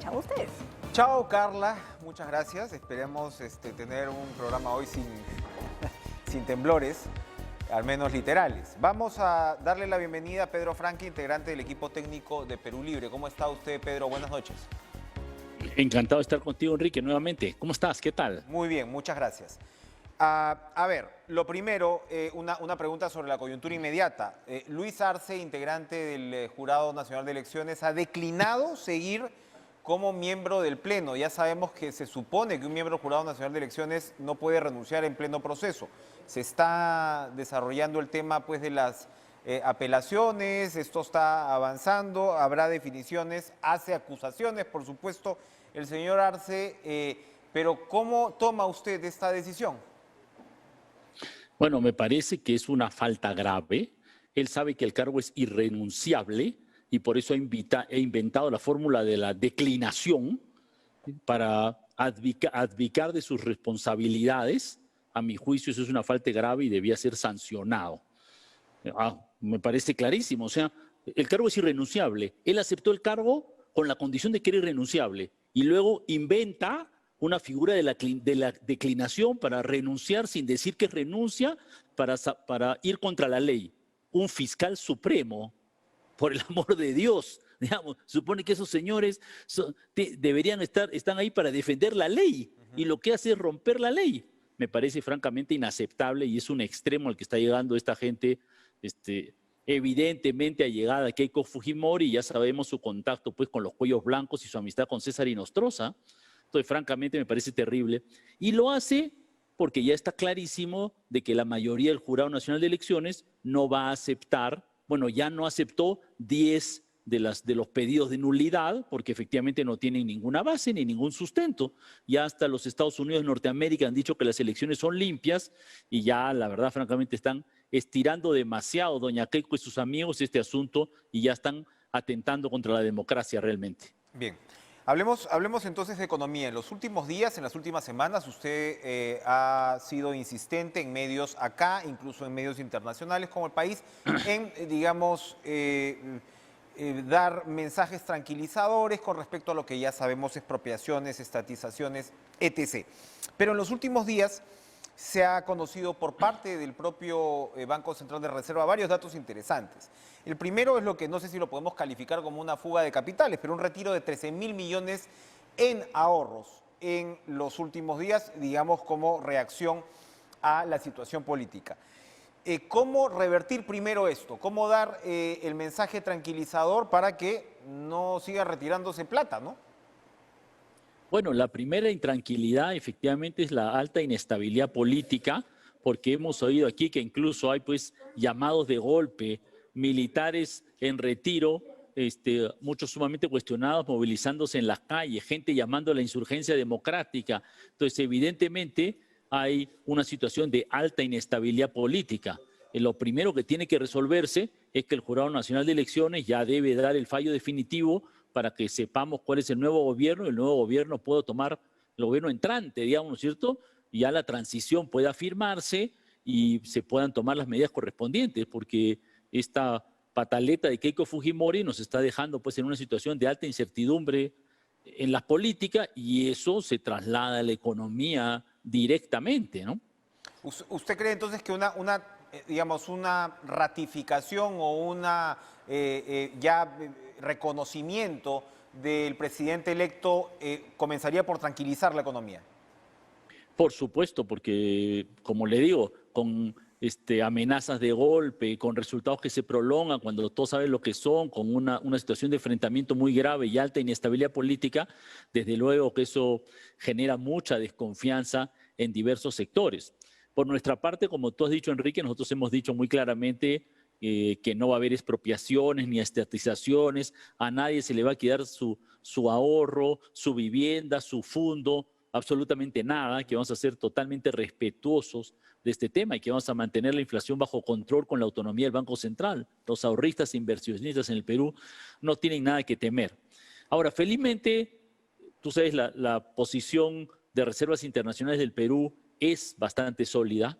Chao a ustedes. Chao, Carla. Muchas gracias. Esperemos tener un programa hoy sin temblores, al menos literales. Vamos a darle la bienvenida a Pedro Franque, integrante del equipo técnico de Perú Libre. ¿Cómo está usted, Pedro? Buenas noches. Encantado de estar contigo, Enrique, nuevamente. ¿Cómo estás? ¿Qué tal? Muy bien, muchas gracias. A ver, lo primero, una pregunta sobre la coyuntura inmediata. Luis Arce, integrante del Jurado Nacional de Elecciones, ha declinado seguir como miembro del Pleno. Ya sabemos que se supone que un miembro del Jurado Nacional de Elecciones no puede renunciar en pleno proceso. Se está desarrollando el tema pues, de las apelaciones, esto está avanzando, habrá definiciones, hace acusaciones, por supuesto, el señor Arce, pero ¿cómo toma usted esta decisión? Bueno, me parece que es una falta grave. Él sabe que el cargo es irrenunciable y por eso ha inventado la fórmula de la declinación para abdicar de sus responsabilidades. A mi juicio eso es una falta grave y debía ser sancionado. Me parece clarísimo. O sea, el cargo es irrenunciable. Él aceptó el cargo con la condición de que era irrenunciable y luego inventa una figura de la declinación para renunciar sin decir que renuncia para ir contra la ley. Un fiscal supremo, por el amor de Dios, digamos, supone que esos señores están ahí para defender la ley y lo que hace es romper la ley. Me parece francamente inaceptable y es un extremo al que está llegando esta gente, evidentemente allegada a Keiko Fujimori, y ya sabemos su contacto pues, con los cuellos blancos y su amistad con César Nostroza. Entonces, francamente, me parece terrible. Y lo hace porque ya está clarísimo de que la mayoría del Jurado Nacional de Elecciones no va a aceptar, bueno, ya no aceptó 10 de los pedidos de nulidad, porque efectivamente no tienen ninguna base ni ningún sustento. Ya hasta los Estados Unidos de Norteamérica han dicho que las elecciones son limpias y ya, la verdad, francamente, están estirando demasiado, doña Keiko y sus amigos, este asunto y ya están atentando contra la democracia realmente. Bien. Hablemos entonces de economía. En los últimos días, en las últimas semanas, usted ha sido insistente en medios acá, incluso en medios internacionales como El País, en, digamos, dar mensajes tranquilizadores con respecto a lo que ya sabemos, expropiaciones, estatizaciones, etc. Pero en los últimos días se ha conocido por parte del propio Banco Central de Reserva varios datos interesantes. El primero es lo que no sé si lo podemos calificar como una fuga de capitales, pero un retiro de 13.000 millones en ahorros en los últimos días, digamos como reacción a la situación política. ¿Cómo revertir primero esto? ¿Cómo dar el mensaje tranquilizador para que no siga retirándose plata, ¿no? Bueno, la primera intranquilidad efectivamente es la alta inestabilidad política, porque hemos oído aquí que incluso hay pues llamados de golpe, militares en retiro, muchos sumamente cuestionados movilizándose en las calles, gente llamando a la insurgencia democrática. Entonces, evidentemente hay una situación de alta inestabilidad política. Lo primero que tiene que resolverse es que el Jurado Nacional de Elecciones ya debe dar el fallo definitivo para que sepamos cuál es el nuevo gobierno y el nuevo gobierno pueda tomar, el gobierno entrante, digamos, ¿no es cierto? Y ya la transición pueda firmarse y se puedan tomar las medidas correspondientes, porque esta pataleta de Keiko Fujimori nos está dejando pues en una situación de alta incertidumbre en las políticas y eso se traslada a la economía directamente, ¿no? ¿Usted cree entonces que digamos, una ratificación o una reconocimiento del presidente electo comenzaría por tranquilizar la economía? Por supuesto, porque, como le digo, con amenazas de golpe, con resultados que se prolongan cuando todos saben lo que son, con una situación de enfrentamiento muy grave y alta inestabilidad política, desde luego que eso genera mucha desconfianza en diversos sectores. Por nuestra parte, como tú has dicho, Enrique, nosotros hemos dicho muy claramente que no va a haber expropiaciones ni estatizaciones, a nadie se le va a quedar su ahorro, su vivienda, su fondo, absolutamente nada, que vamos a ser totalmente respetuosos de este tema y que vamos a mantener la inflación bajo control con la autonomía del Banco Central. Los ahorristas e inversionistas en el Perú no tienen nada que temer. Ahora, felizmente, tú sabes, la posición de reservas internacionales del Perú es bastante sólida.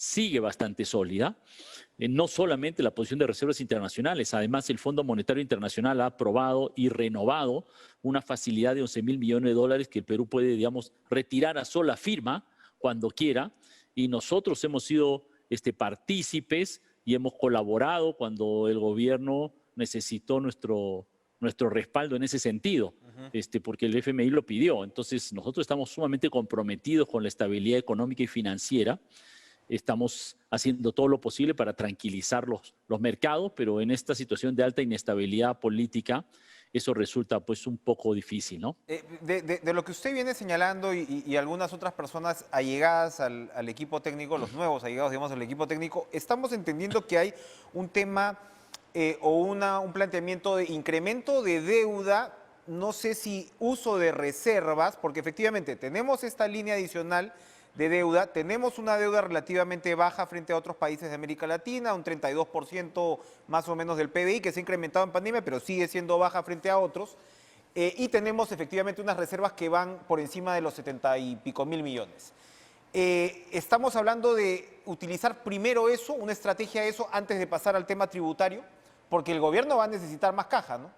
sigue bastante sólida. No solamente la posición de reservas internacionales, además el Fondo Monetario Internacional ha aprobado y renovado una facilidad de 11.000 millones de dólares que el Perú puede, digamos, retirar a sola firma cuando quiera, y nosotros hemos sido partícipes y hemos colaborado cuando el gobierno necesitó nuestro respaldo en ese sentido, porque el FMI lo pidió. Entonces, nosotros estamos sumamente comprometidos con la estabilidad económica y financiera. Estamos haciendo todo lo posible para tranquilizar los mercados, pero en esta situación de alta inestabilidad política, eso resulta pues un poco difícil, ¿no? De lo que usted viene señalando y algunas otras personas allegadas al equipo técnico, los nuevos allegados, digamos, al equipo técnico, estamos entendiendo que hay un tema un planteamiento de incremento de deuda, no sé si uso de reservas, porque efectivamente tenemos esta línea adicional de deuda, tenemos una deuda relativamente baja frente a otros países de América Latina, un 32% más o menos del PBI, que se ha incrementado en pandemia, pero sigue siendo baja frente a otros, y tenemos efectivamente unas reservas que van por encima de los 70 y pico mil millones. Estamos hablando de utilizar primero eso, una estrategia de eso, antes de pasar al tema tributario, porque el gobierno va a necesitar más caja, ¿no?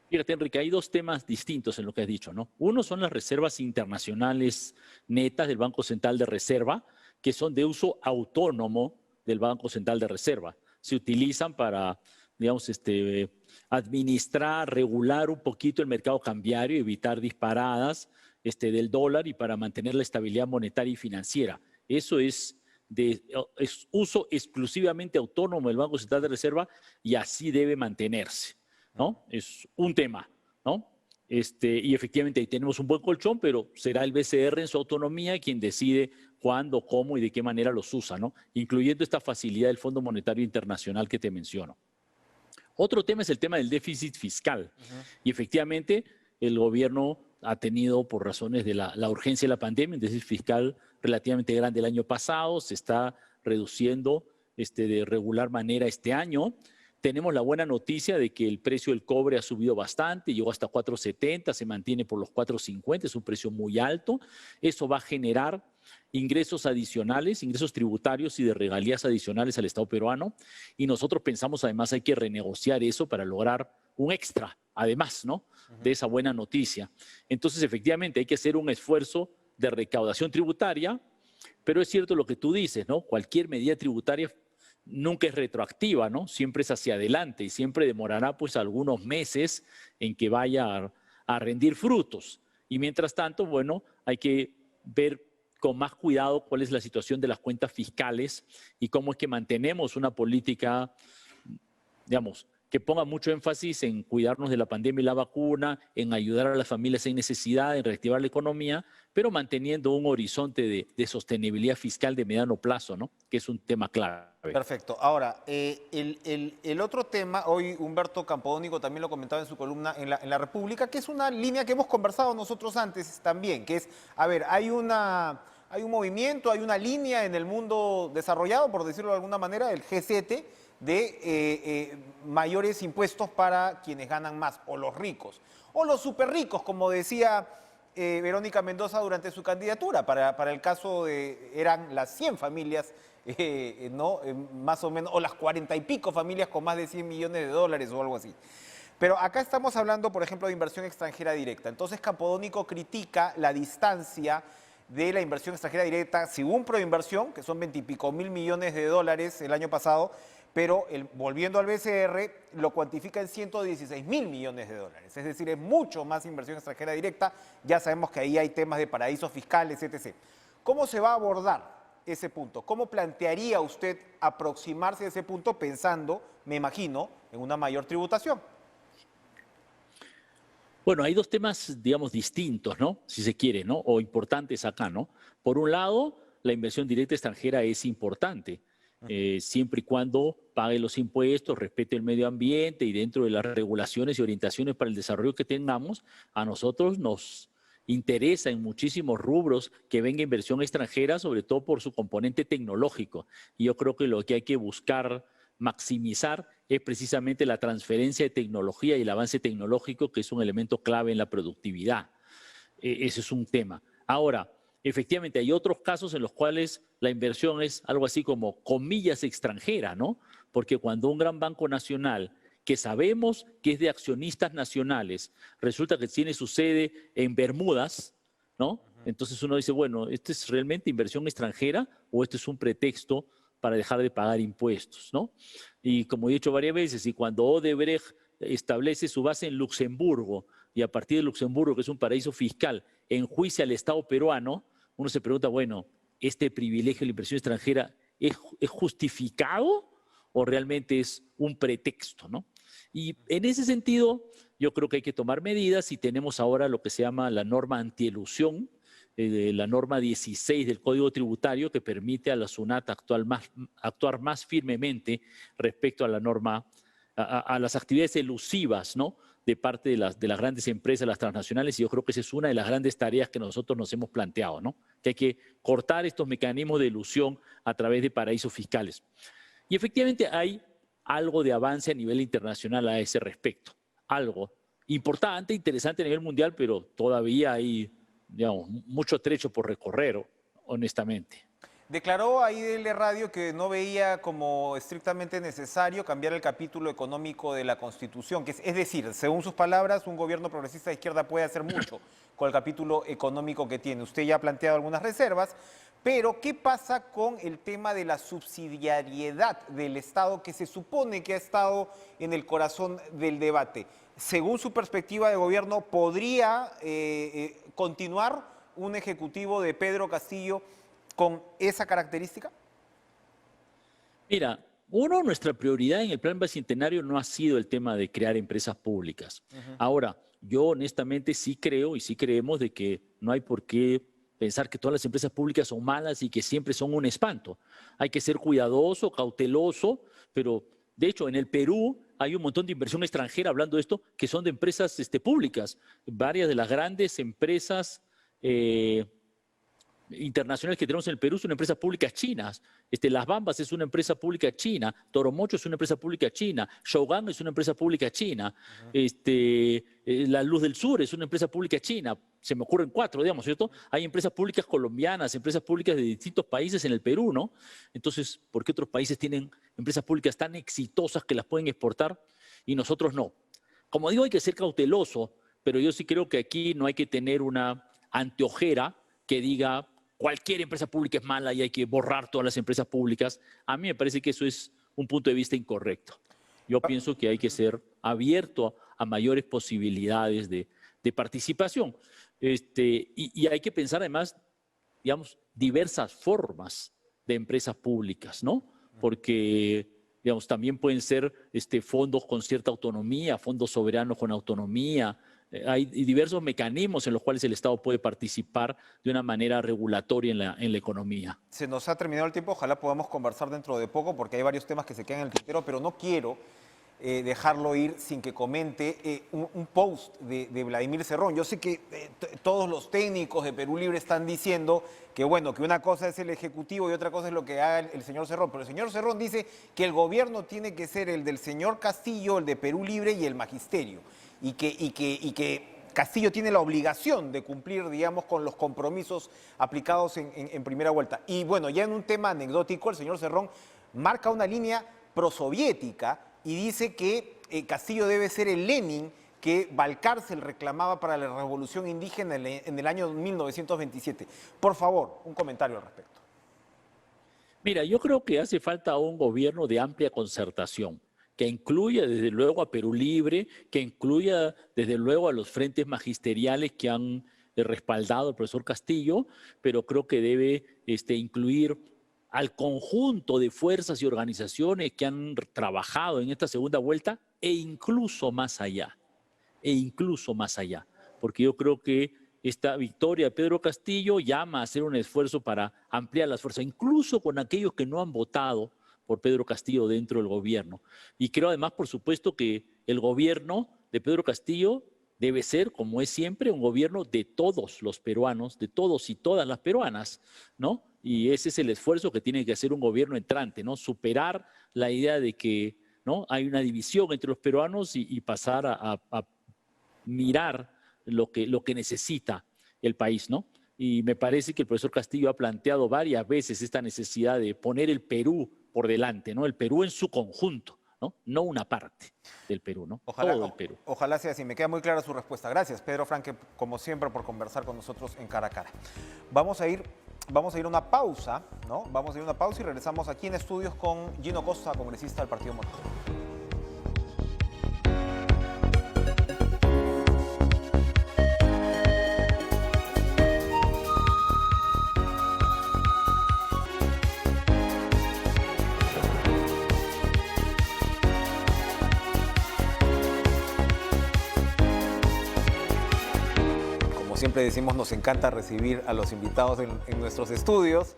Fíjate, Enrique, hay dos temas distintos en lo que has dicho, ¿no? Uno son las reservas internacionales netas del Banco Central de Reserva, que son de uso autónomo del Banco Central de Reserva. Se utilizan para, digamos, administrar, regular un poquito el mercado cambiario, evitar disparadas del dólar y para mantener la estabilidad monetaria y financiera. Eso es uso exclusivamente autónomo del Banco Central de Reserva y así debe mantenerse, ¿no? Es un tema, ¿no? Y efectivamente ahí tenemos un buen colchón, pero será el BCR en su autonomía quien decide cuándo, cómo y de qué manera los usa, ¿no? Incluyendo esta facilidad del Fondo Monetario Internacional que te menciono. Otro tema es el tema del déficit fiscal. Y efectivamente el gobierno ha tenido, por razones de la urgencia de la pandemia, un déficit fiscal relativamente grande el año pasado, se está reduciendo de regular manera este año. Tenemos la buena noticia de que el precio del cobre ha subido bastante, llegó hasta 4.70, se mantiene por los 4.50, es un precio muy alto. Eso va a generar ingresos adicionales, ingresos tributarios y de regalías adicionales al Estado peruano. Y nosotros pensamos, además, hay que renegociar eso para lograr un extra, además, ¿no? De esa buena noticia. Entonces, efectivamente, hay que hacer un esfuerzo de recaudación tributaria, pero es cierto lo que tú dices, ¿no? Cualquier medida tributaria nunca es retroactiva, ¿no? Siempre es hacia adelante y siempre demorará pues algunos meses en que vaya a rendir frutos. Y mientras tanto, bueno, hay que ver con más cuidado cuál es la situación de las cuentas fiscales y cómo es que mantenemos una política, digamos, que ponga mucho énfasis en cuidarnos de la pandemia y la vacuna, en ayudar a las familias en necesidad, en reactivar la economía, pero manteniendo un horizonte de sostenibilidad fiscal de mediano plazo, ¿no? Que es un tema clave. Perfecto. Ahora, el otro tema, hoy Humberto Campodónico también lo comentaba en su columna en la República, que es una línea que hemos conversado nosotros antes también, que es, a ver, hay un movimiento, hay una línea en el mundo desarrollado, por decirlo de alguna manera, el G7, de mayores impuestos para quienes ganan más, o los ricos, o los súper ricos, como decía Verónica Mendoza durante su candidatura. Para el caso eran las 100 familias, ¿no? Más o menos, o las 40 y pico familias con más de 100 millones de dólares o algo así. Pero acá estamos hablando, por ejemplo, de inversión extranjera directa. Entonces, Campodónico critica la distancia de la inversión extranjera directa, según Proinversión, que son 20 y pico mil millones de dólares el año pasado, pero volviendo al BCR, lo cuantifica en 116 mil millones de dólares. Es decir, es mucho más inversión extranjera directa. Ya sabemos que ahí hay temas de paraísos fiscales, etc. ¿Cómo se va a abordar ese punto? ¿Cómo plantearía usted aproximarse a ese punto pensando, me imagino, en una mayor tributación? Bueno, hay dos temas, digamos, distintos, ¿no? Si se quiere, ¿no? O importantes acá, ¿no? Por un lado, la inversión directa extranjera es importante. Siempre y cuando pague los impuestos, respete el medio ambiente y dentro de las regulaciones y orientaciones para el desarrollo que tengamos, a nosotros nos interesa en muchísimos rubros que venga inversión extranjera, sobre todo por su componente tecnológico. Y yo creo que lo que hay que buscar maximizar es precisamente la transferencia de tecnología y el avance tecnológico, que es un elemento clave en la productividad. Ese es un tema. Ahora, efectivamente hay otros casos en los cuales la inversión es algo así como comillas extranjera, ¿no? Porque cuando un gran banco nacional que sabemos que es de accionistas nacionales, resulta que tiene su sede en Bermudas, ¿no? Entonces uno dice, bueno, ¿esto es realmente inversión extranjera o esto es un pretexto para dejar de pagar impuestos, ¿no? Y como he dicho varias veces, y cuando Odebrecht establece su base en Luxemburgo y a partir de Luxemburgo, que es un paraíso fiscal, enjuicia al Estado peruano, uno se pregunta, bueno, ¿este privilegio de la inversión extranjera es justificado o realmente es un pretexto, ¿no? Y en ese sentido, yo creo que hay que tomar medidas y tenemos ahora lo que se llama la norma antielusión, la norma 16 del Código Tributario que permite a la SUNAT actuar más firmemente respecto a la norma, a las actividades elusivas, ¿no? De parte de las grandes empresas, las transnacionales, y yo creo que esa es una de las grandes tareas que nosotros nos hemos planteado, ¿no? Que hay que cortar estos mecanismos de elusión a través de paraísos fiscales. Y efectivamente hay algo de avance a nivel internacional a ese respecto. Algo importante, interesante a nivel mundial, pero todavía hay, digamos, mucho trecho por recorrer, honestamente. Declaró ahí de Radio que no veía como estrictamente necesario cambiar el capítulo económico de la Constitución, que es decir, según sus palabras, un gobierno progresista de izquierda puede hacer mucho con el capítulo económico que tiene. Usted ya ha planteado algunas reservas, pero ¿qué pasa con el tema de la subsidiariedad del Estado que se supone que ha estado en el corazón del debate? Según su perspectiva de gobierno, ¿podría continuar un ejecutivo de Pedro Castillo con esa característica? Mira, nuestra prioridad en el Plan Bicentenario no ha sido el tema de crear empresas públicas. Ahora, yo honestamente sí creo y sí creemos de que no hay por qué pensar que todas las empresas públicas son malas y que siempre son un espanto. Hay que ser cuidadoso, cauteloso, pero de hecho en el Perú hay un montón de inversión extranjera, hablando de esto, que son de empresas públicas. Varias de las grandes empresas internacionales que tenemos en el Perú son empresas públicas chinas. Las Bambas es una empresa pública china, Toromocho es una empresa pública china, Shougang es una empresa pública china, La Luz del Sur es una empresa pública china. Se me ocurren 4, digamos, ¿cierto? Hay empresas públicas colombianas, empresas públicas de distintos países en el Perú, ¿no? Entonces, ¿por qué otros países tienen empresas públicas tan exitosas que las pueden exportar y nosotros no? Como digo, hay que ser cauteloso, pero yo sí creo que aquí no hay que tener una anteojera que diga cualquier empresa pública es mala y hay que borrar todas las empresas públicas. A mí me parece que eso es un punto de vista incorrecto. Yo pienso que hay que ser abierto a mayores posibilidades de participación. Y hay que pensar además, digamos, diversas formas de empresas públicas, ¿no? Porque, digamos, también pueden ser fondos con cierta autonomía, fondos soberanos con autonomía. Hay diversos mecanismos en los cuales el Estado puede participar de una manera regulatoria en la economía. Se nos ha terminado el tiempo, ojalá podamos conversar dentro de poco porque hay varios temas que se quedan en el tintero, pero no quiero dejarlo ir sin que comente un post de Vladimir Cerrón. Yo sé que todos los técnicos de Perú Libre están diciendo que bueno, que una cosa es el Ejecutivo y otra cosa es lo que haga el señor Cerrón, pero el señor Cerrón dice que el gobierno tiene que ser el del señor Castillo, el de Perú Libre y el magisterio, y que Castillo tiene la obligación de cumplir, digamos, con los compromisos aplicados en primera vuelta. Y bueno, ya en un tema anecdótico, el señor Cerrón marca una línea prosoviética y dice que Castillo debe ser el Lenin que Valcárcel reclamaba para la revolución indígena en el año 1927. Por favor, un comentario al respecto. Mira, yo creo que hace falta un gobierno de amplia concertación, que incluya desde luego a Perú Libre, que incluya desde luego a los frentes magisteriales que han respaldado al profesor Castillo, pero creo que debe incluir al conjunto de fuerzas y organizaciones que han trabajado en esta segunda vuelta e incluso más allá, porque yo creo que esta victoria de Pedro Castillo llama a hacer un esfuerzo para ampliar las fuerzas, incluso con aquellos que no han votado por Pedro Castillo dentro del gobierno. Y creo además, por supuesto, que el gobierno de Pedro Castillo debe ser, como es siempre, un gobierno de todos los peruanos, de todos y todas las peruanas, ¿no? Y ese es el esfuerzo que tiene que hacer un gobierno entrante, ¿no? Superar la idea de que, ¿no?, hay una división entre los peruanos y pasar a mirar lo que necesita el país, ¿no? y me parece que el profesor Castillo ha planteado varias veces esta necesidad de poner el Perú por delante, ¿no? El Perú en su conjunto, ¿no? No una parte del Perú, ¿no? Todo el Perú. Ojalá sea así. Me queda muy clara su respuesta. Gracias, Pedro Franque, como siempre, por conversar con nosotros en Cara a Cara. Vamos a ir a una pausa, ¿no? Vamos a ir a una pausa y regresamos aquí en estudios con Gino Costa, congresista del Partido Morado. Siempre decimos, nos encanta recibir a los invitados en nuestros estudios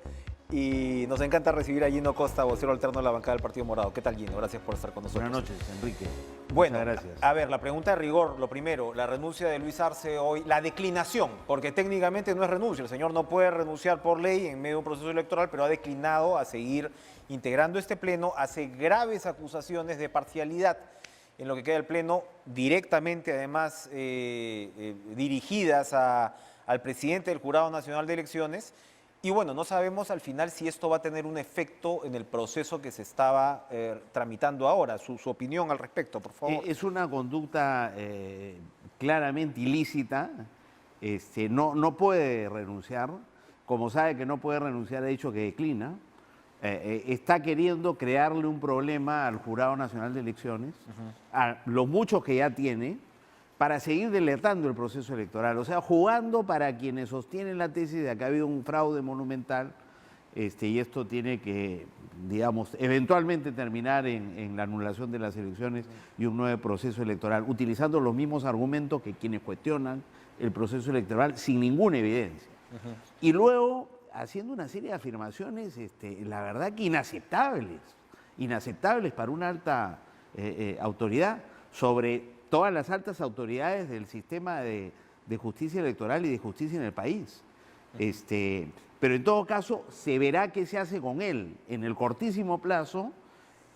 y nos encanta recibir a Gino Costa, vocero alterno de la bancada del Partido Morado. ¿Qué tal, Gino? Gracias por estar con nosotros. Buenas noches, Enrique. Bueno, gracias. A ver, la pregunta de rigor, lo primero, la renuncia de Luis Arce hoy, la declinación, porque técnicamente no es renuncia, el señor no puede renunciar por ley en medio de un proceso electoral, pero ha declinado a seguir integrando este pleno, hace graves acusaciones de parcialidad en lo que queda del pleno, directamente además dirigidas al presidente del Jurado Nacional de Elecciones. Y bueno, no sabemos al final si esto va a tener un efecto en el proceso que se estaba tramitando ahora. Su opinión al respecto, por favor. Es una conducta claramente ilícita. No puede renunciar. Como sabe que no puede renunciar, ha dicho que declina. Está queriendo crearle un problema al Jurado Nacional de Elecciones, a los muchos que ya tiene, para seguir dilatando el proceso electoral. O sea, jugando para quienes sostienen la tesis de que ha habido un fraude monumental y esto tiene que, digamos, eventualmente terminar en la anulación de las elecciones y un nuevo proceso electoral, utilizando los mismos argumentos que quienes cuestionan el proceso electoral sin ninguna evidencia. Y luego haciendo una serie de afirmaciones, la verdad que inaceptables para una alta autoridad, sobre todas las altas autoridades del sistema de justicia electoral y de justicia en el país. Pero en todo caso, se verá qué se hace con él. En el cortísimo plazo,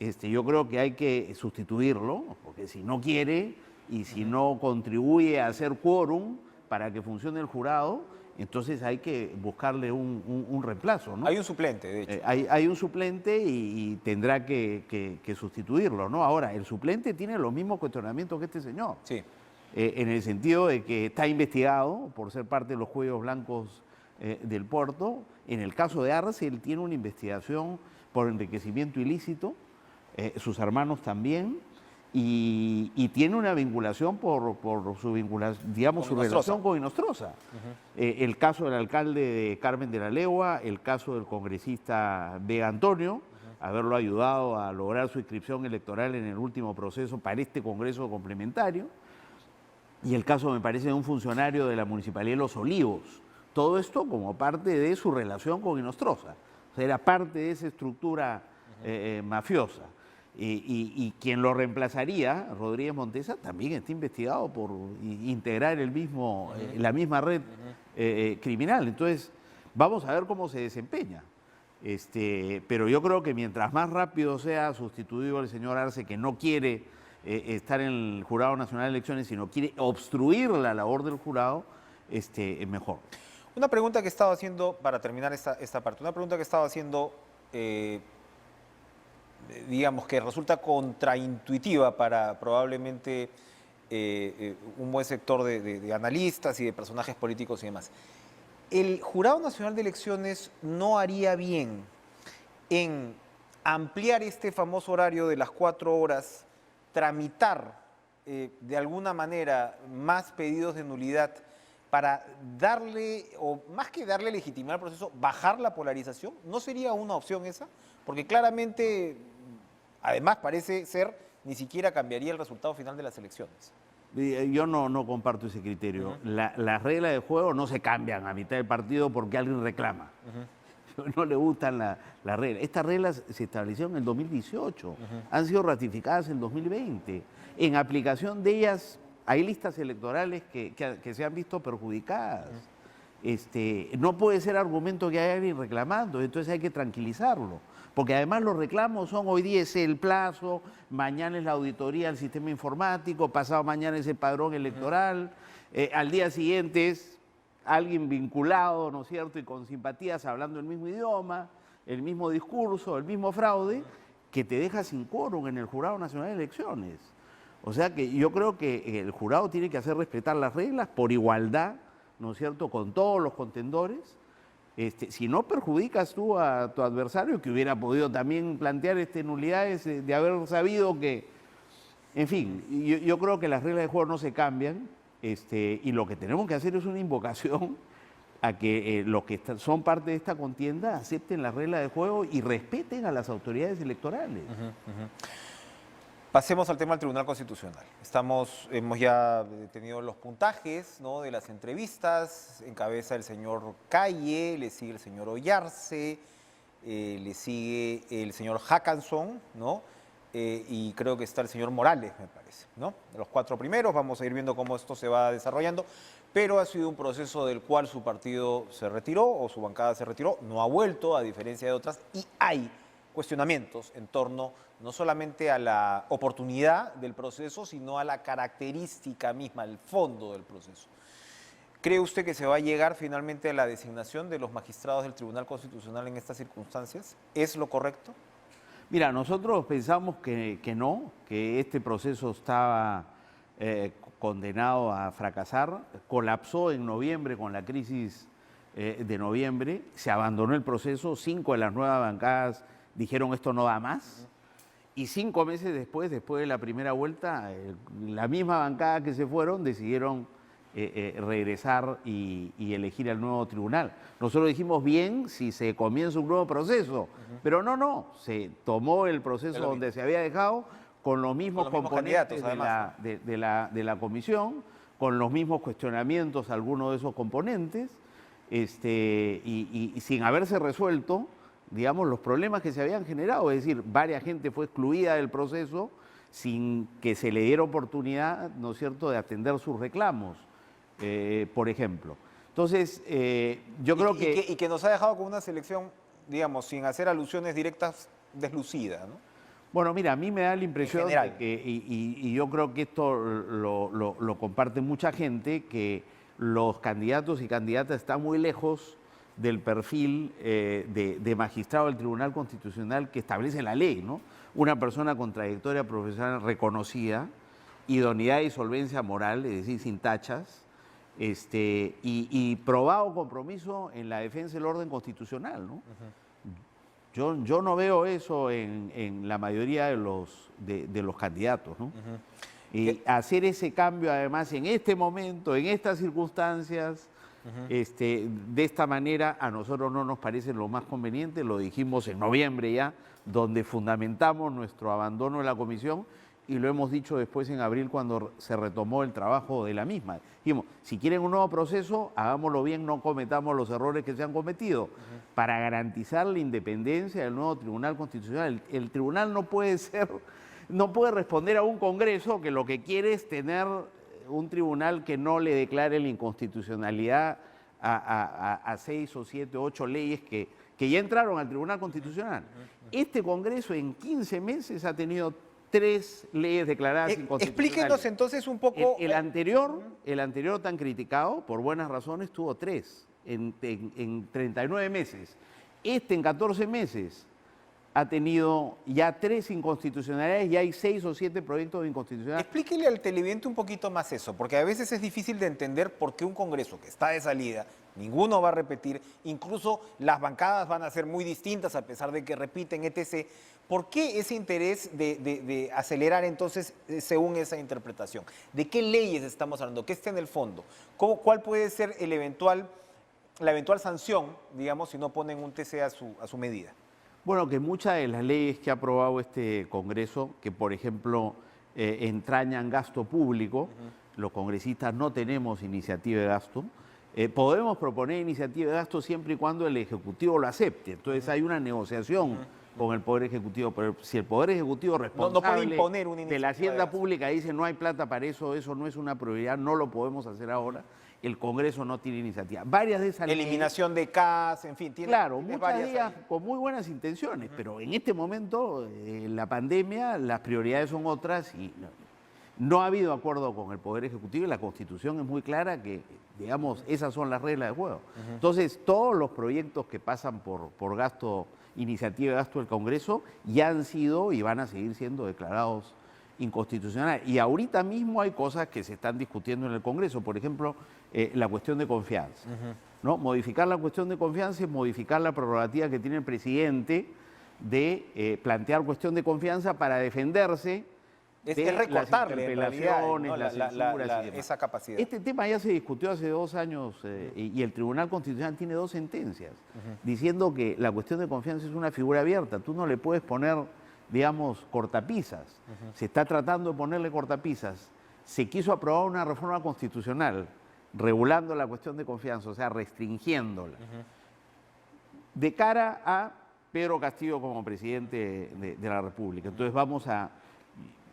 yo creo que hay que sustituirlo, porque si no quiere y si no contribuye a hacer quórum para que funcione el jurado, entonces hay que buscarle un reemplazo, ¿no? Hay un suplente, de hecho. Hay un suplente y tendrá que sustituirlo, ¿no? Ahora, el suplente tiene los mismos cuestionamientos que este señor. Sí. En el sentido de que está investigado por ser parte de los cuellos blancos del puerto. En el caso de Arce, él tiene una investigación por enriquecimiento ilícito, sus hermanos también. Y tiene una vinculación por su vinculación, digamos, su relación con Inostroza. El caso del alcalde de Carmen de la Legua, el caso del congresista Vega Antonio, haberlo ayudado a lograr su inscripción electoral en el último proceso para este congreso complementario, y el caso, me parece, de un funcionario de la Municipalidad de Los Olivos. Todo esto como parte de su relación con Inostroza. O sea, era parte de esa estructura mafiosa. Y quien lo reemplazaría, Rodríguez Montesa, también está investigado por integrar la misma red criminal. Entonces, vamos a ver cómo se desempeña. Pero yo creo que mientras más rápido sea sustituido el señor Arce, que no quiere estar en el Jurado Nacional de Elecciones, sino quiere obstruir la labor del jurado, es mejor. Una pregunta que he estado haciendo, para terminar esta parte, una pregunta que he estado haciendo, digamos que resulta contraintuitiva para probablemente un buen sector de analistas y de personajes políticos y demás. ¿El Jurado Nacional de Elecciones no haría bien en ampliar este famoso horario de las 4 horas, tramitar de alguna manera más pedidos de nulidad para darle, o más que darle legitimidad al proceso, bajar la polarización? ¿No sería una opción esa? Porque claramente, además parece ser, ni siquiera cambiaría el resultado final de las elecciones. Yo no comparto ese criterio. Las reglas de juego no se cambian a mitad del partido porque alguien reclama. No le gustan las reglas. Estas reglas se establecieron en el 2018, han sido ratificadas en el 2020. En aplicación de ellas hay listas electorales que se han visto perjudicadas. No puede ser argumento que haya alguien reclamando, entonces hay que tranquilizarlo. Porque además los reclamos son: hoy día es el plazo, mañana es la auditoría del sistema informático, pasado mañana es el padrón electoral, al día siguiente es alguien vinculado, ¿no es cierto?, y con simpatías hablando el mismo idioma, el mismo discurso, el mismo fraude, que te deja sin quórum en el Jurado Nacional de Elecciones. O sea que yo creo que el jurado tiene que hacer respetar las reglas por igualdad, ¿no es cierto?, con todos los contendores. Si no perjudicas tú a tu adversario, que hubiera podido también plantear nulidades de haber sabido que, en fin, yo creo que las reglas de juego no se cambian, y lo que tenemos que hacer es una invocación a que los que son parte de esta contienda acepten las reglas de juego y respeten a las autoridades electorales. Pasemos al tema del Tribunal Constitucional. Hemos ya tenido los puntajes, ¿no?, de las entrevistas. Encabeza el señor Calle, le sigue el señor Ollarse, le sigue el señor Hackanson, ¿no? Y creo que está el señor Morales, me parece, ¿no? Los 4 primeros, vamos a ir viendo cómo esto se va desarrollando, pero ha sido un proceso del cual su partido se retiró o su bancada se retiró, no ha vuelto, a diferencia de otras, y hay cuestionamientos en torno no solamente a la oportunidad del proceso, sino a la característica misma, el fondo del proceso. ¿Cree usted que se va a llegar finalmente a la designación de los magistrados del Tribunal Constitucional en estas circunstancias? ¿Es lo correcto? Mira, nosotros pensamos que no, que este proceso estaba condenado a fracasar, colapsó en noviembre con la crisis de noviembre, se abandonó el proceso, 5 de las nuevas bancadas dijeron esto no da más, y 5 meses después de la primera vuelta, la misma bancada que se fueron decidieron regresar y elegir al nuevo tribunal. Nosotros dijimos bien si se comienza un nuevo proceso, pero no, se tomó el proceso donde se había dejado con los mismos componentes de la comisión, con los mismos cuestionamientos a algunos de esos componentes, y sin haberse resuelto, digamos, los problemas que se habían generado, es decir, varias gente fue excluida del proceso sin que se le diera oportunidad, ¿no es cierto?, de atender sus reclamos, por ejemplo. Entonces, yo creo que... Y que nos ha dejado con una selección, digamos, sin hacer alusiones directas, deslucida, ¿no? Bueno, mira, a mí me da la impresión de que, y yo creo que esto lo comparte mucha gente, que los candidatos y candidatas están muy lejos del perfil de magistrado del Tribunal Constitucional que establece la ley, ¿no? Una persona con trayectoria profesional reconocida, idoneidad y solvencia moral, es decir, sin tachas, y probado compromiso en la defensa del orden constitucional, ¿no? Yo no veo eso en la mayoría de los candidatos, ¿no? Y hacer ese cambio, además, en este momento, en estas circunstancias, de esta manera, a nosotros no nos parece lo más conveniente, lo dijimos en noviembre ya, donde fundamentamos nuestro abandono de la comisión, y lo hemos dicho después en abril cuando se retomó el trabajo de la misma. Dijimos, si quieren un nuevo proceso, hagámoslo bien, no cometamos los errores que se han cometido, para garantizar la independencia del nuevo Tribunal Constitucional. El tribunal no puede responder a un Congreso que lo que quiere es tener un tribunal que no le declare la inconstitucionalidad a 6 o 7 o 8 leyes que ya entraron al Tribunal Constitucional. Este Congreso en 15 meses ha tenido 3 leyes declaradas inconstitucionales. Explíquenos entonces un poco... El anterior tan criticado, por buenas razones, tuvo 3 en 39 meses. En 14 meses ha tenido ya 3 inconstitucionalidades y hay 6 o 7 proyectos de inconstitucionalidad. Explíquele al televidente un poquito más eso, porque a veces es difícil de entender por qué un Congreso que está de salida, ninguno va a repetir, incluso las bancadas van a ser muy distintas a pesar de que repiten, etc. ¿Por qué ese interés de acelerar entonces según esa interpretación? ¿De qué leyes estamos hablando? ¿Qué está en el fondo? ¿Cuál puede ser la eventual sanción, digamos, si no ponen un TC a su medida? Bueno, que muchas de las leyes que ha aprobado este Congreso, que por ejemplo entrañan gasto público, los congresistas no tenemos iniciativa de gasto, podemos proponer iniciativa de gasto siempre y cuando el Ejecutivo lo acepte. Entonces hay una negociación con el Poder Ejecutivo, pero si el Poder Ejecutivo responsable puede imponer una de la Hacienda Pública dice no hay plata para eso, eso no es una prioridad, no lo podemos hacer ahora, el Congreso no tiene iniciativa. Varias de esas eliminación de CAS, en fin, claro, muchas de ellas con muy buenas intenciones, pero en este momento, la pandemia, las prioridades son otras y no ha habido acuerdo con el Poder Ejecutivo y la Constitución es muy clara que Digamos, esas son las reglas del juego. Entonces, todos los proyectos que pasan por gasto, iniciativa de gasto del Congreso, ya han sido y van a seguir siendo declarados inconstitucionales. Y ahorita mismo hay cosas que se están discutiendo en el Congreso, por ejemplo, la cuestión de confianza. ¿No? Modificar la cuestión de confianza es modificar la prerrogativa que tiene el presidente de plantear cuestión de confianza para defenderse de recortarle las interpelaciones, ¿no? las censuras y demás. esa capacidad. Este tema ya se discutió hace 2 años y el Tribunal Constitucional tiene 2 sentencias diciendo que la cuestión de confianza es una figura abierta. Tú no le puedes poner, digamos, cortapisas. Se está tratando de ponerle cortapisas. Se quiso aprobar una reforma constitucional regulando la cuestión de confianza, o sea, restringiéndola, de cara a Pedro Castillo como presidente de la República. Entonces vamos a,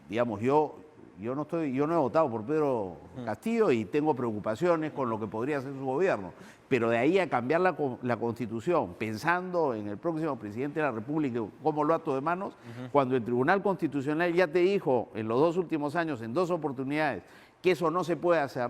digamos, yo no he votado por Pedro Castillo y tengo preocupaciones con lo que podría hacer su gobierno, pero de ahí a cambiar la Constitución, pensando en el próximo presidente de la República como lo ato de manos, cuando el Tribunal Constitucional ya te dijo en los 2 últimos años, en 2 oportunidades, que eso no se puede hacer,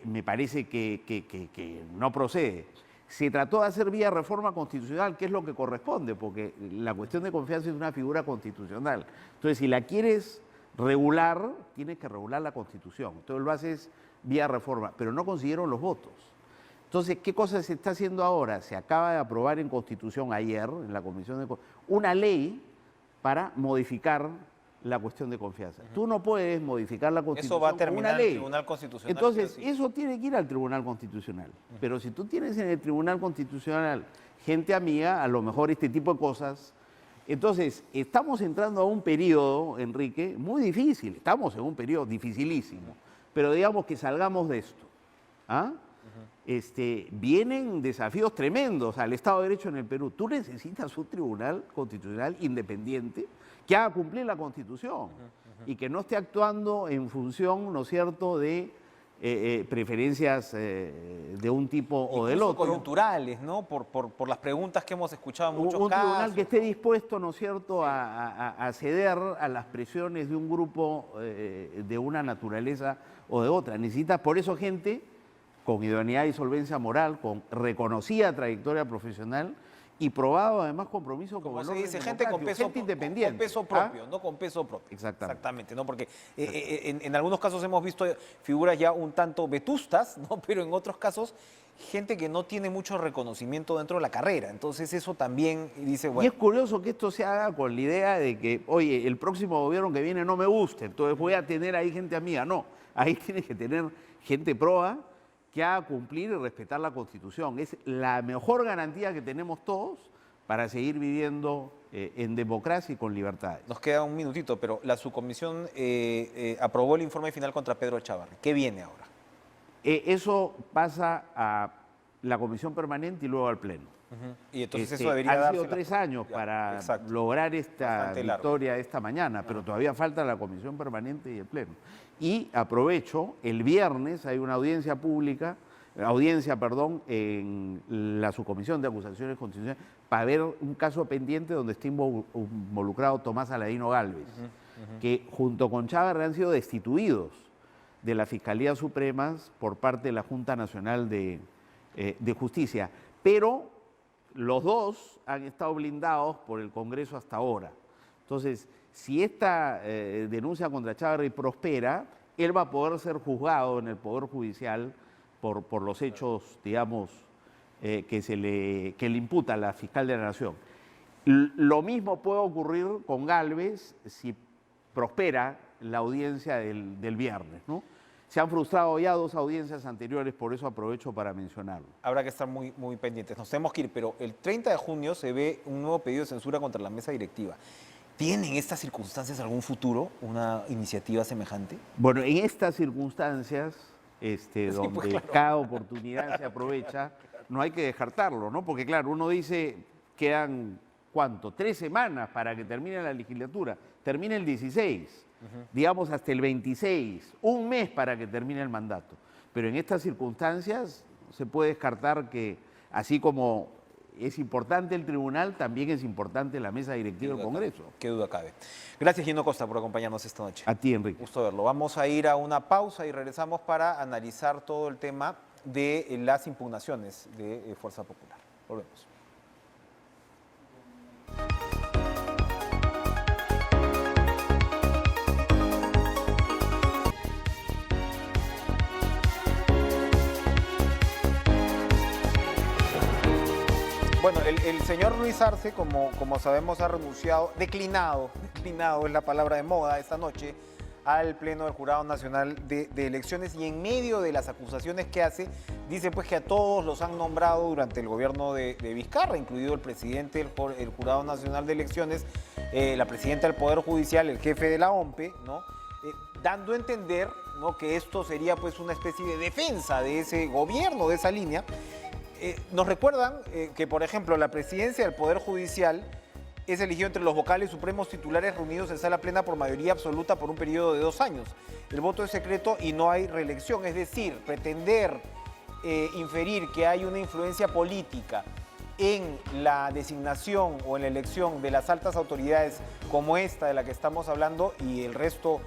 me parece que no procede. Se trató de hacer vía reforma constitucional, que es lo que corresponde, porque la cuestión de confianza es una figura constitucional. Entonces, si la quieres regular, tienes que regular la Constitución. Entonces lo haces vía reforma, pero no consiguieron los votos. Entonces, ¿qué cosa se está haciendo ahora? Se acaba de aprobar en Constitución ayer, en la Comisión de una ley para modificar la cuestión de confianza. Tú no puedes modificar la Constitución eso va a terminar con una ley. en el Tribunal Constitucional. Entonces, sí. eso tiene que ir al Tribunal Constitucional. Pero si tú tienes en el Tribunal Constitucional gente amiga, a lo mejor este tipo de cosas. Entonces, estamos entrando a un periodo, Enrique, muy difícil. Estamos en un periodo dificilísimo. Pero digamos que salgamos de esto. ¿Ah? Vienen desafíos tremendos al Estado de Derecho en el Perú. Tú necesitas un Tribunal Constitucional independiente que haga cumplir la Constitución y que no esté actuando en función, ¿no es cierto?, de preferencias de un tipo o del otro. Coyunturales, ¿no? Por las preguntas que hemos escuchado en muchos un casos. tribunal que esté dispuesto, ¿no es cierto?, a ceder a las presiones de un grupo de una naturaleza o de otra. Necesitas por eso gente con idoneidad y solvencia moral, con reconocida trayectoria profesional y probado además compromiso con el orden gente con peso, gente independiente. Con peso propio, ¿no? Con peso propio. Exactamente. ¿no? Porque en algunos casos hemos visto figuras ya un tanto vetustas, ¿no? Pero en otros casos gente que no tiene mucho reconocimiento dentro de la carrera. Entonces eso también dice, bueno. Y es curioso que esto se haga con la idea de que, oye, el próximo gobierno que viene no me gusta, entonces voy a tener ahí gente amiga. No, ahí tienes que tener gente proa que haga cumplir y respetar la Constitución. Es la mejor garantía que tenemos todos para seguir viviendo en democracia y con libertades. Nos queda un minutito, pero la subcomisión aprobó el informe final contra Pedro Chávarri. ¿Qué viene ahora? Eso pasa a la Comisión Permanente y luego al Pleno. Y entonces eso debería Han sido darse 3 años para lograr esta victoria esta mañana, pero todavía falta la Comisión Permanente y el Pleno. Y aprovecho, el viernes hay una audiencia pública, en la Subcomisión de Acusaciones Constitucionales para ver un caso pendiente donde está involucrado Tomás Aladino Gálvez, que junto con Chávarri han sido destituidos de la Fiscalía Suprema por parte de la Junta Nacional de Justicia. Pero los dos han estado blindados por el Congreso hasta ahora. Entonces, si esta denuncia contra Chávarri prospera, él va a poder ser juzgado en el Poder Judicial por los hechos, digamos, que le imputa la fiscal de la Nación. Lo mismo puede ocurrir con Gálvez si prospera la audiencia del viernes, ¿no? Se han frustrado ya 2 audiencias anteriores, por eso aprovecho para mencionarlo. Habrá que estar muy, muy pendientes. Nos tenemos que ir, pero el 30 de junio se ve un nuevo pedido de censura contra la mesa directiva. ¿Tiene en estas circunstancias algún futuro una iniciativa semejante? Bueno, en estas circunstancias, donde pues, claro, cada oportunidad se aprovecha, no hay que descartarlo, ¿no? Porque claro, uno dice, quedan, ¿cuánto? 3 semanas para que termine la legislatura. Termina el 16, digamos hasta el 26, un mes para que termine el mandato. Pero en estas circunstancias se puede descartar que, así como es importante el tribunal, también es importante la mesa directiva del Congreso. Qué duda cabe. Gracias, Gino Costa, por acompañarnos esta noche. A ti, Enrique. Gusto verlo. Vamos a ir a una pausa y regresamos para analizar todo el tema de las impugnaciones de Fuerza Popular. Volvemos. Bueno, el señor Luis Arce, como sabemos, ha renunciado, declinado es la palabra de moda esta noche, al Pleno del Jurado Nacional de Elecciones, y en medio de las acusaciones que hace, dice pues que a todos los han nombrado durante el gobierno de Vizcarra, incluido el presidente del Jurado Nacional de Elecciones, la presidenta del Poder Judicial, el jefe de la OMPE, ¿no? Dando a entender, ¿no?, que esto sería pues una especie de defensa de ese gobierno, de esa línea. Nos recuerdan que, por ejemplo, la presidencia del Poder Judicial es elegido entre los vocales supremos titulares reunidos en sala plena por mayoría absoluta por un periodo de 2 años. El voto es secreto y no hay reelección, es decir, pretender inferir que hay una influencia política en la designación o en la elección de las altas autoridades como esta de la que estamos hablando, y el resto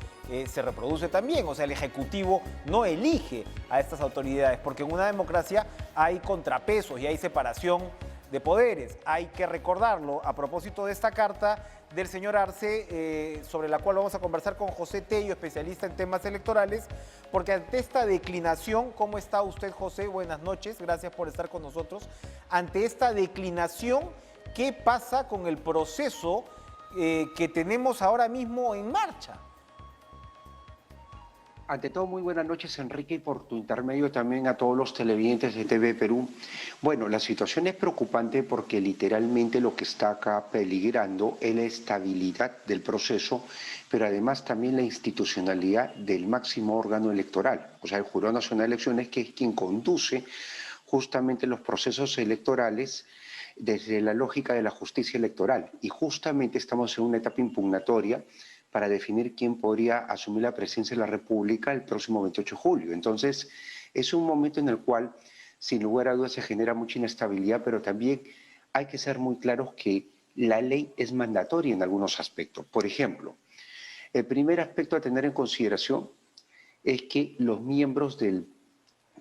se reproduce también. O sea, el Ejecutivo no elige a estas autoridades, porque en una democracia hay contrapesos y hay separación de poderes. Hay que recordarlo a propósito de esta carta del señor Arce, sobre la cual vamos a conversar con José Tello, especialista en temas electorales, porque ante esta declinación, ¿cómo está usted, José? Buenas noches, gracias por estar con nosotros. Ante esta declinación, ¿qué pasa con el proceso que tenemos ahora mismo en marcha? Ante todo, muy buenas noches, Enrique, y por tu intermedio también a todos los televidentes de TV Perú. Bueno, la situación es preocupante porque literalmente lo que está acá peligrando es la estabilidad del proceso, pero además también la institucionalidad del máximo órgano electoral, o sea, el Jurado Nacional de Elecciones, que es quien conduce justamente los procesos electorales desde la lógica de la justicia electoral. Y justamente estamos en una etapa impugnatoria para definir quién podría asumir la presidencia de la República el próximo 28 de julio. Entonces, es un momento en el cual, sin lugar a dudas, se genera mucha inestabilidad, pero también hay que ser muy claros que la ley es mandatoria en algunos aspectos. Por ejemplo, el primer aspecto a tener en consideración es que los miembros del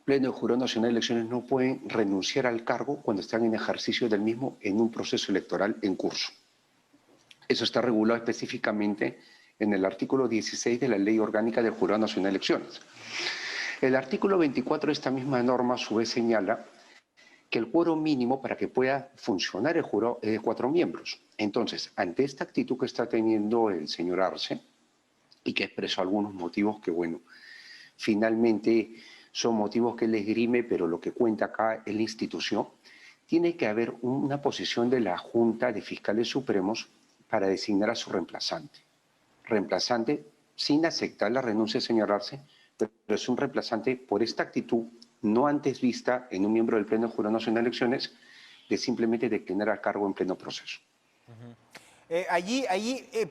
Pleno del Jurado Nacional de Elecciones no pueden renunciar al cargo cuando están en ejercicio del mismo en un proceso electoral en curso. Eso está regulado específicamente en el artículo 16 de la Ley Orgánica del Jurado Nacional de Elecciones. El artículo 24 de esta misma norma, a su vez, señala que el quórum mínimo para que pueda funcionar el jurado es de 4 miembros. Entonces, ante esta actitud que está teniendo el señor Arce, y que expresó algunos motivos que, bueno, finalmente son motivos que él esgrime, pero lo que cuenta acá es la institución, tiene que haber una posición de la Junta de Fiscales Supremos para designar a su reemplazante. Reemplazante sin aceptar la renuncia del señor Arce, pero es un reemplazante por esta actitud no antes vista en un miembro del Pleno del Jurado Nacional de Elecciones de simplemente declinar al cargo en pleno proceso. Allí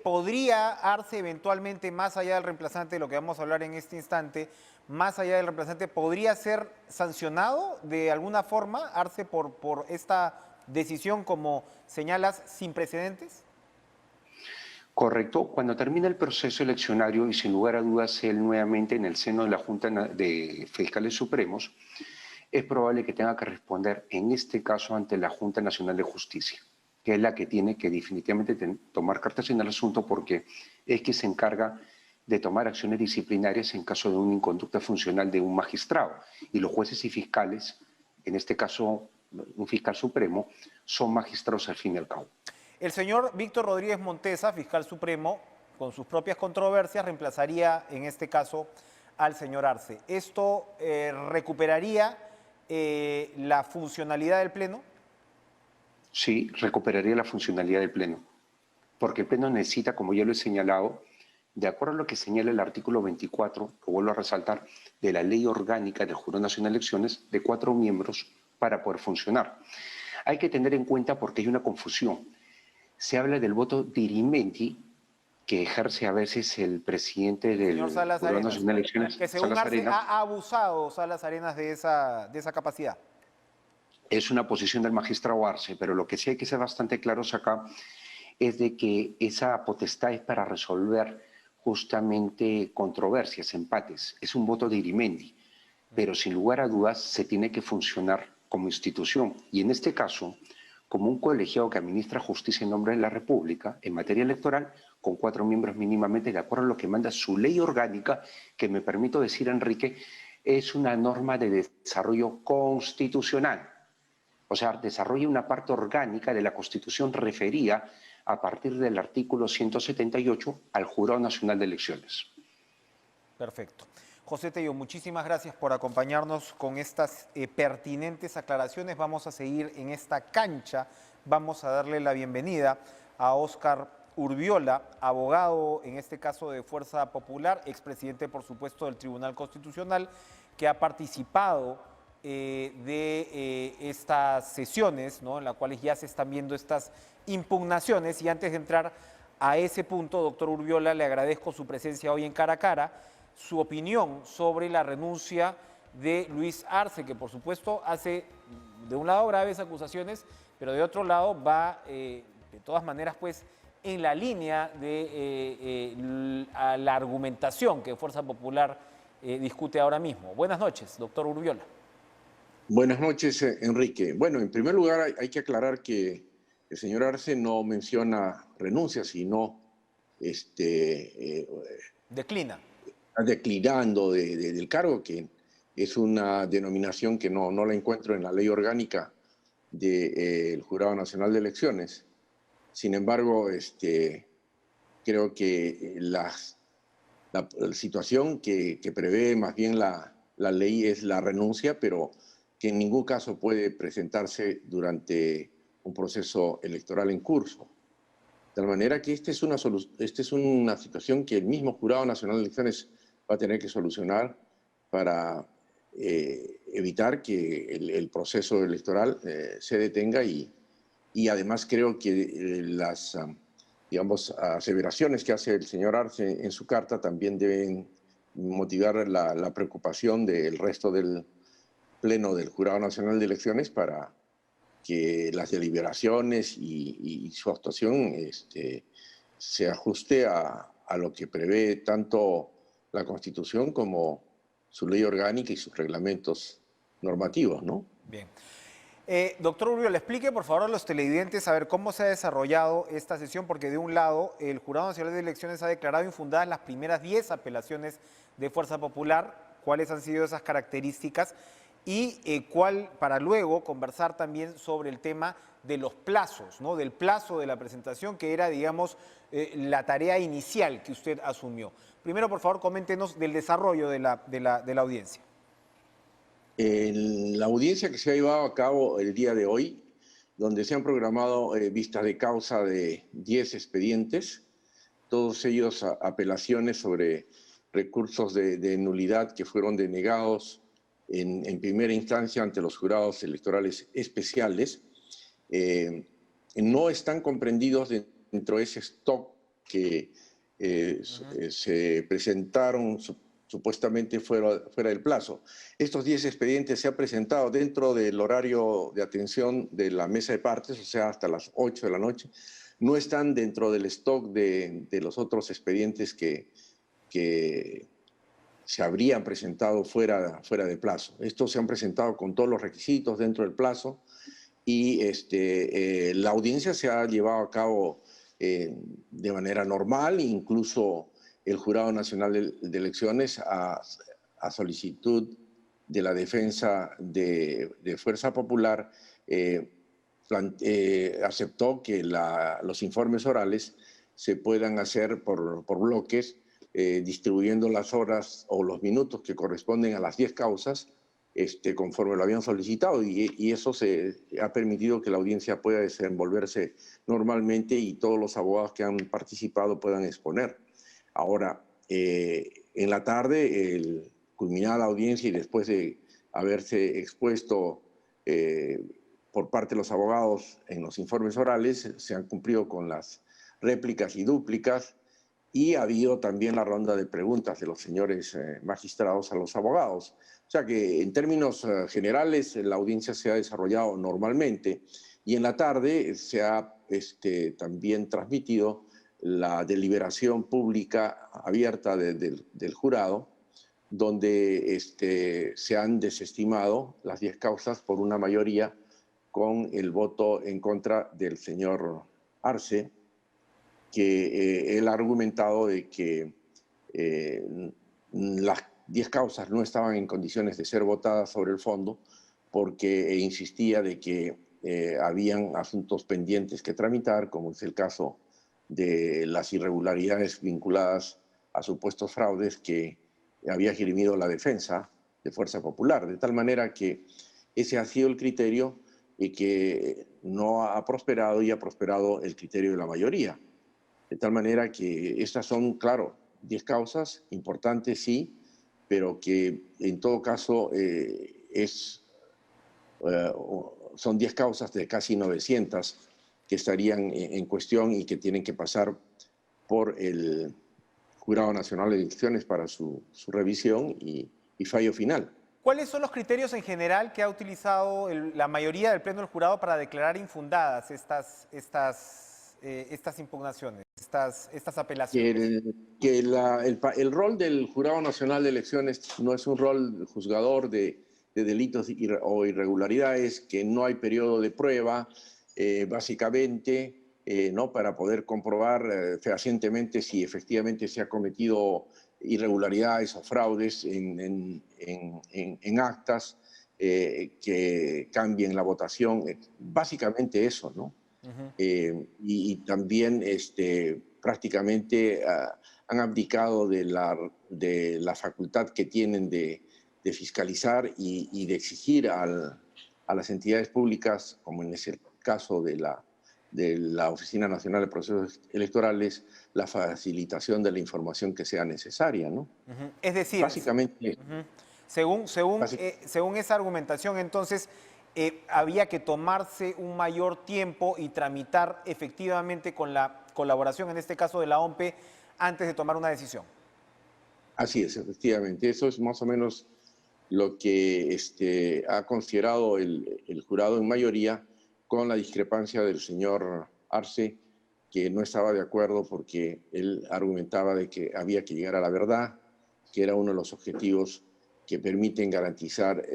podría Arce eventualmente, más allá del reemplazante, de lo que vamos a hablar en este instante, más allá del reemplazante, ¿podría ser sancionado de alguna forma Arce por esta decisión, como señalas, sin precedentes? Correcto. Cuando termina el proceso eleccionario y sin lugar a dudas él nuevamente en el seno de la Junta de Fiscales Supremos, es probable que tenga que responder en este caso ante la Junta Nacional de Justicia, que es la que tiene que definitivamente tomar cartas en el asunto, porque es que se encarga de tomar acciones disciplinarias en caso de una inconducta funcional de un magistrado. Y los jueces y fiscales, en este caso un fiscal supremo, son magistrados al fin y al cabo. El señor Víctor Rodríguez Montesa, fiscal supremo, con sus propias controversias, reemplazaría en este caso al señor Arce. ¿Esto recuperaría la funcionalidad del Pleno? Sí, recuperaría la funcionalidad del Pleno, porque el Pleno necesita, como ya lo he señalado, de acuerdo a lo que señala el artículo 24, que vuelvo a resaltar, de la Ley Orgánica del Jurado Nacional de Elecciones, de 4 miembros para poder funcionar. Hay que tener en cuenta, porque hay una confusión, se habla del voto dirimenti que ejerce a veces el presidente del Jurado Nacional de Elecciones, que según Arce ha abusado Salas Arenas de esa capacidad. es una posición del magistrado Arce, pero lo que sí hay que ser bastante claros acá es de que esa potestad es para resolver justamente controversias, empates. Es un voto de irimendi, pero sin lugar a dudas se tiene que funcionar como institución. Y en este caso, como un colegiado que administra justicia en nombre de la República en materia electoral, con 4 miembros mínimamente de acuerdo a lo que manda su ley orgánica, que me permito decir, Enrique, es una norma de desarrollo constitucional. O sea, desarrolla una parte orgánica de la Constitución referida a partir del artículo 178 al Jurado Nacional de Elecciones. Perfecto. José Tello, muchísimas gracias por acompañarnos con estas pertinentes aclaraciones. Vamos a seguir en esta cancha. Vamos a darle la bienvenida a Óscar Urbiola, abogado, en este caso de Fuerza Popular, expresidente, por supuesto, del Tribunal Constitucional, que ha participado de estas sesiones, ¿no?, en las cuales ya se están viendo estas impugnaciones. Y antes de entrar a ese punto, doctor Urbiola, le agradezco su presencia hoy en Cara a Cara, su opinión sobre la renuncia de Luis Arce, que por supuesto hace de un lado graves acusaciones, pero de otro lado va de todas maneras pues en la línea de la argumentación que Fuerza Popular discute ahora mismo. Buenas noches, doctor Urbiola. Buenas noches, Enrique. Bueno, en primer lugar hay que aclarar que el señor Arce no menciona renuncia, sino Declina. declinando del cargo, que es una denominación que no la encuentro en la ley orgánica del Jurado Nacional de Elecciones. Sin embargo, creo que la situación que prevé más bien la ley es la renuncia, pero que en ningún caso puede presentarse durante un proceso electoral en curso. De tal manera que esta es una situación que el mismo Jurado Nacional de Elecciones va a tener que solucionar para evitar que el proceso electoral se detenga y además creo que las, digamos, aseveraciones que hace el señor Arce en su carta también deben motivar la preocupación del resto del Pleno del Jurado Nacional de Elecciones para que las deliberaciones y su actuación se ajuste a lo que prevé tanto la Constitución como su ley orgánica y sus reglamentos normativos, ¿no? Bien. Doctor Urbiola, explique por favor a los televidentes a ver cómo se ha desarrollado esta sesión, porque de un lado el Jurado Nacional de Elecciones ha declarado infundadas las primeras 10 apelaciones de Fuerza Popular, cuáles han sido esas características y para luego conversar también sobre el tema de los plazos, ¿no?, del plazo de la presentación, que era, digamos, la tarea inicial que usted asumió. Primero, por favor, coméntenos del desarrollo de la audiencia. La audiencia que se ha llevado a cabo el día de hoy, donde se han programado vistas de causa de 10 expedientes, todos ellos apelaciones sobre recursos de nulidad que fueron denegados en primera instancia ante los jurados electorales especiales, no están comprendidos dentro de ese stock que se presentaron supuestamente fuera del plazo. Estos 10 expedientes se han presentado dentro del horario de atención de la mesa de partes, o sea, hasta las 8 de la noche. No están dentro del stock de los otros expedientes que se habrían presentado fuera de plazo. Estos se han presentado con todos los requisitos dentro del plazo y la audiencia se ha llevado a cabo de manera normal, incluso el Jurado Nacional de Elecciones a solicitud de la defensa de Fuerza Popular aceptó que los informes orales se puedan hacer por bloques, distribuyendo las horas o los minutos que corresponden a las 10 causas conforme lo habían solicitado y eso se ha permitido que la audiencia pueda desenvolverse normalmente y todos los abogados que han participado puedan exponer. Ahora, en la tarde, culminada la audiencia y después de haberse expuesto por parte de los abogados en los informes orales, se han cumplido con las réplicas y dúplicas y ha habido también la ronda de preguntas de los señores magistrados a los abogados. O sea que en términos generales la audiencia se ha desarrollado normalmente y en la tarde se ha también transmitido la deliberación pública abierta del jurado, donde se han desestimado las 10 causas por una mayoría con el voto en contra del señor Arce, que él ha argumentado de que las 10 causas no estaban en condiciones de ser votadas sobre el fondo porque insistía de que habían asuntos pendientes que tramitar, como es el caso de las irregularidades vinculadas a supuestos fraudes que había esgrimido la defensa de Fuerza Popular, de tal manera que ese ha sido el criterio y que no ha prosperado y ha prosperado el criterio de la mayoría. De tal manera que estas son, claro, 10 causas importantes, sí, pero que en todo caso son 10 causas de casi 900 que estarían en cuestión y que tienen que pasar por el Jurado Nacional de Elecciones para su revisión y fallo final. ¿Cuáles son los criterios en general que ha utilizado la mayoría del Pleno del Jurado para declarar infundadas estas impugnaciones, estas apelaciones? El rol del Jurado Nacional de Elecciones no es un rol juzgador de delitos o irregularidades, que no hay periodo de prueba, básicamente, ¿no? Para poder comprobar fehacientemente si efectivamente se ha cometido irregularidades o fraudes en actas que cambien la votación. Básicamente eso, ¿no? Y también prácticamente han abdicado de la facultad que tienen de fiscalizar y de exigir a las entidades públicas, como en ese caso de la Oficina Nacional de Procesos Electorales, la facilitación de la información que sea necesaria, ¿no? Es decir, básicamente, según esa argumentación, entonces, había que tomarse un mayor tiempo y tramitar efectivamente con la colaboración, en este caso de la OMPE, antes de tomar una decisión. Así es, efectivamente. Eso es más o menos lo que ha considerado el jurado en mayoría, con la discrepancia del señor Arce, que no estaba de acuerdo porque él argumentaba de que había que llegar a la verdad, que era uno de los objetivos que permiten garantizar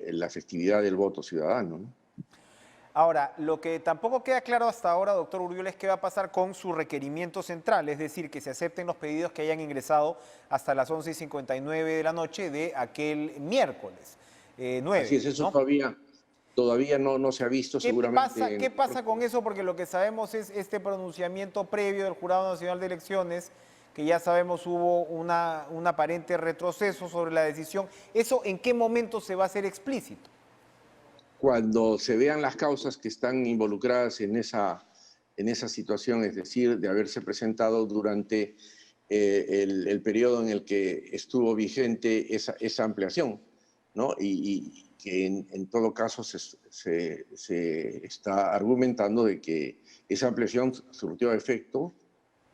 la efectividad del voto ciudadano, ¿no? Ahora, lo que tampoco queda claro hasta ahora, doctor Uriol, es qué va a pasar con su requerimiento central, es decir, que se acepten los pedidos que hayan ingresado hasta las 11:59 de la noche de aquel miércoles 9. Así es, eso, ¿no? Todavía no se ha visto, seguramente. ¿Qué pasa con eso? Porque lo que sabemos es este pronunciamiento previo del Jurado Nacional de Elecciones, que ya sabemos hubo un aparente retroceso sobre la decisión. ¿Eso en qué momento se va a hacer explícito? Cuando se vean las causas que están involucradas en esa situación, es decir, de haberse presentado durante el periodo en el que estuvo vigente esa ampliación, ¿no? Y que en todo caso se está argumentando de que esa ampliación surtió efecto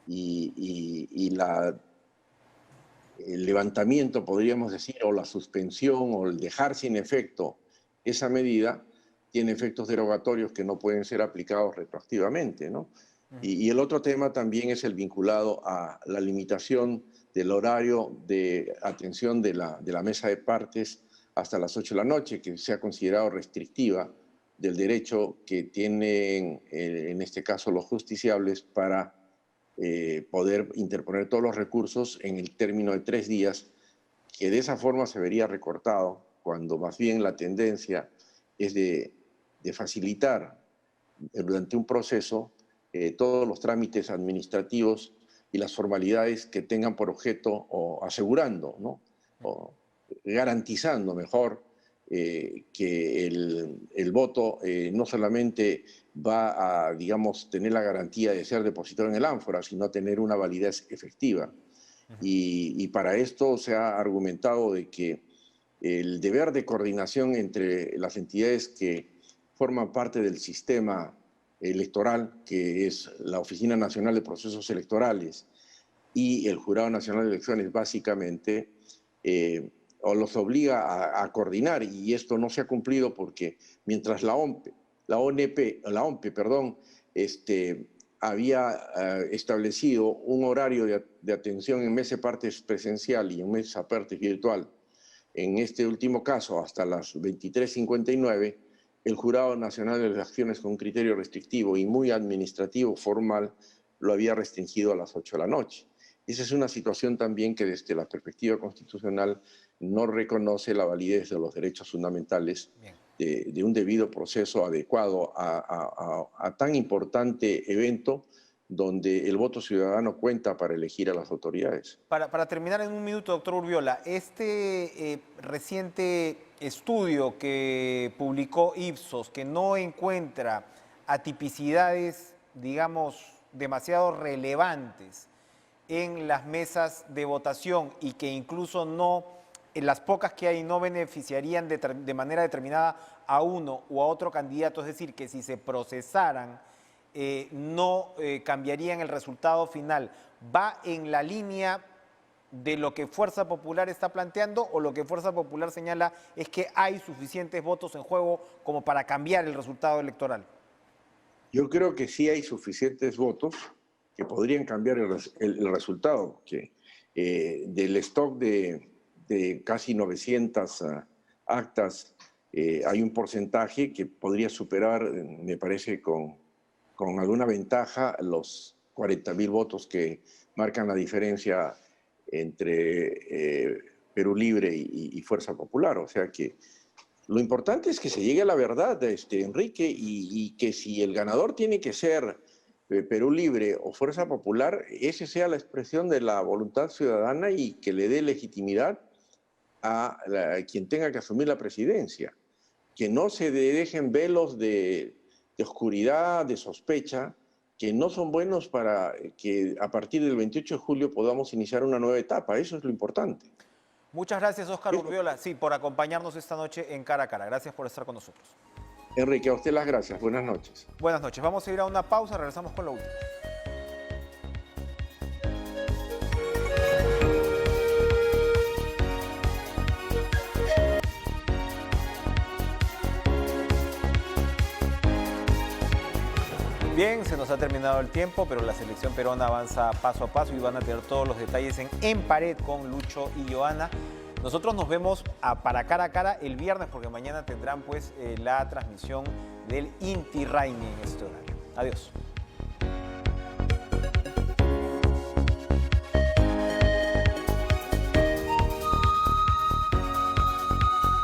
y el levantamiento, podríamos decir, o la suspensión o el dejar sin efecto esa medida tiene efectos derogatorios que no pueden ser aplicados retroactivamente, ¿no? Y el otro tema también es el vinculado a la limitación del horario de atención de la mesa de partes hasta las 8 de la noche, que se ha considerado restrictiva del derecho que tienen, en este caso, los justiciables para poder interponer todos los recursos en el término de 3 días, que de esa forma se vería recortado, cuando más bien la tendencia es de facilitar durante un proceso todos los trámites administrativos y las formalidades que tengan por objeto, o asegurando, ¿no? O garantizando mejor que el voto no solamente va a, digamos, tener la garantía de ser depositado en el ánfora, sino tener una validez efectiva. Y para esto se ha argumentado de que el deber de coordinación entre las entidades que forman parte del sistema electoral, que es la Oficina Nacional de Procesos Electorales y el Jurado Nacional de Elecciones, básicamente, o los obliga a coordinar, y esto no se ha cumplido porque mientras la OMP, perdón, había establecido un horario de atención en meses partes presencial y en meses partes virtual, en este último caso hasta las 23:59, el Jurado Nacional de Elecciones con criterio restrictivo y muy administrativo formal lo había restringido a las 8 de la noche. Esa es una situación también que desde la perspectiva constitucional no reconoce la validez de los derechos fundamentales de un debido proceso adecuado a tan importante evento donde el voto ciudadano cuenta para elegir a las autoridades. Para terminar en un minuto, doctor Urbiola, este reciente estudio que publicó Ipsos, que no encuentra atipicidades, digamos, demasiado relevantes en las mesas de votación y que incluso no, en las pocas que hay, no beneficiarían de manera determinada a uno u a otro candidato, es decir, que si se procesaran no cambiarían el resultado final, ¿va en la línea de lo que Fuerza Popular está planteando o lo que Fuerza Popular señala es que hay suficientes votos en juego como para cambiar el resultado electoral? Yo creo que sí hay suficientes votos que podrían cambiar el resultado, que del stock de casi 900 actas hay un porcentaje que podría superar, me parece, con alguna ventaja los 40.000 votos que marcan la diferencia entre Perú Libre y Fuerza Popular. O sea que lo importante es que se llegue a la verdad, Enrique, y que si el ganador tiene que ser Perú Libre o Fuerza Popular, esa sea la expresión de la voluntad ciudadana y que le dé legitimidad a quien tenga que asumir la presidencia. Que no se dejen velos de oscuridad, de sospecha, que no son buenos para que a partir del 28 de julio podamos iniciar una nueva etapa. Eso es lo importante. Muchas gracias, Óscar Urbiola, sí, por acompañarnos esta noche en Cara a Cara. Gracias por estar con nosotros. Enrique, a usted las gracias. Buenas noches. Buenas noches. Vamos a ir a una pausa, regresamos con lo último. Bien, se nos ha terminado el tiempo, pero la selección peruana avanza paso a paso y van a tener todos los detalles en Pared con Lucho y Joana. Nosotros nos vemos para Cara a Cara el viernes, porque mañana tendrán pues la transmisión del Inti Raymi en este horario. Adiós.